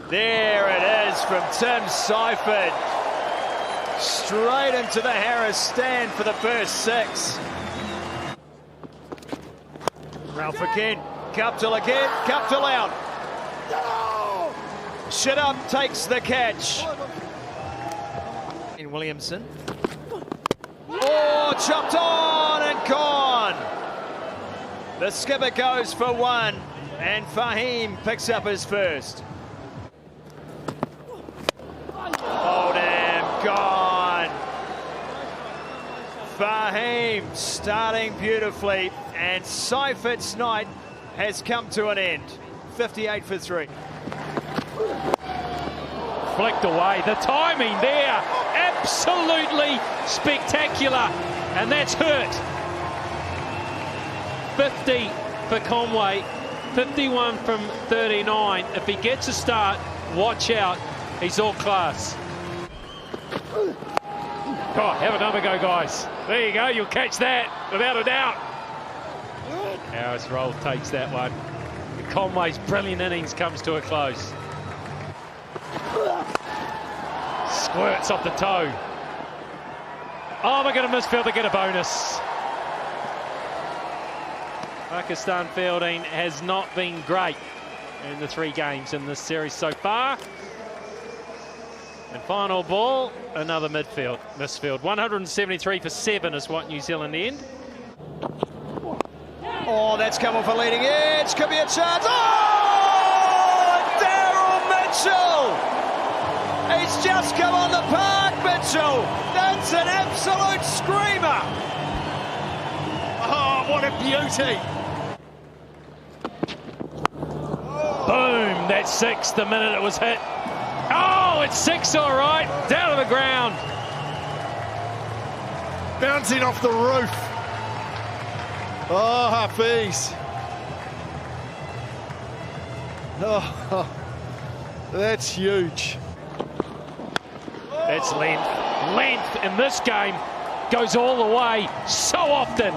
There it is from Tim Seifert. Straight into the Harris stand for the first 6. Ralph again. Kaptil again. Kaptil out. Shiddup takes the catch. In Williamson. Oh, chopped on and gone. The skipper goes for 1, and Fahim picks up his first. Oh, damn, gone. Fahim starting beautifully, and Seifert's night has come to an end. 58 for 3. Flicked away. The timing there, absolutely spectacular, and that's hurt. 50 for Conway, 51 from 39. If he gets a start, watch out. He's all class. Oh, have another go, guys. There you go. You'll catch that without a doubt. Harris Roll takes that one. Conway's brilliant innings comes to a close. Squirts off the toe. Oh, they're going to misfield to get a bonus. Pakistan fielding has not been great in the 3 games in this series so far. And final ball, another misfield. 173 for 7 is what New Zealand end. Oh, that's come off a leading edge. Could be a chance. Oh, Daryl Mitchell. He's just come on the park, Mitchell. That's an absolute screamer. Oh, what a beauty. Boom, that's 6 the minute it was hit. Oh, it's 6 all right, down to the ground. Bouncing off the roof. Oh, Hafiz. Oh, that's huge. That's length. Length in this game goes all the way so often.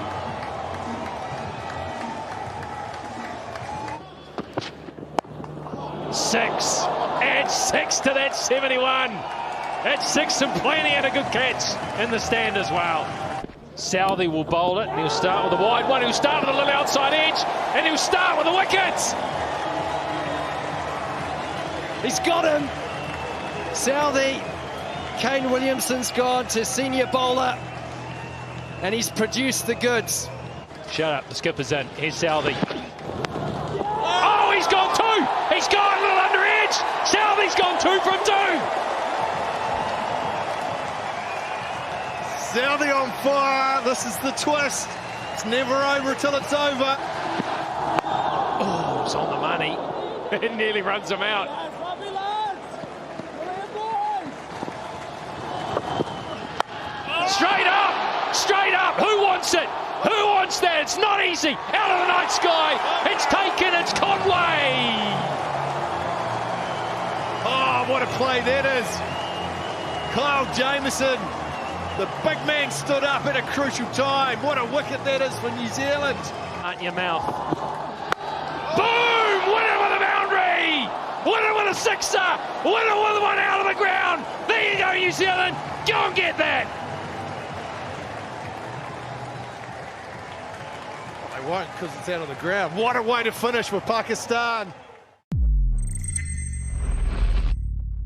Six. Add 6 to that 71. That's 6 and plenty, and a good catch in the stand as well. Southey will bowl it, and he'll start with a wide one. He'll start with a little outside edge, and he'll start with the wickets. He's got him. Southey. Kane Williamson's gone to senior bowler, and he's produced the goods. Shut up, the skipper's in. Here's Southey. Oh, he's gone 2. He's gone a little under edge. Southey's gone 2 from 2. Southey on fire. This is the twist. It's never over till it's over. Oh, it's on the money. It nearly runs him out. Straight up! Straight up! Who wants it? Who wants that? It's not easy. Out of the night sky. It's taken. It's Conway. Oh, what a play that is. Kyle Jamieson. The big man stood up at a crucial time. What a wicket that is for New Zealand. At your mouth. Boom! Winner with a boundary! Winner with a 6er! Winner with one out of the ground! There you go, New Zealand! Go and get that! They won't because it's out of the ground. What a way to finish for Pakistan.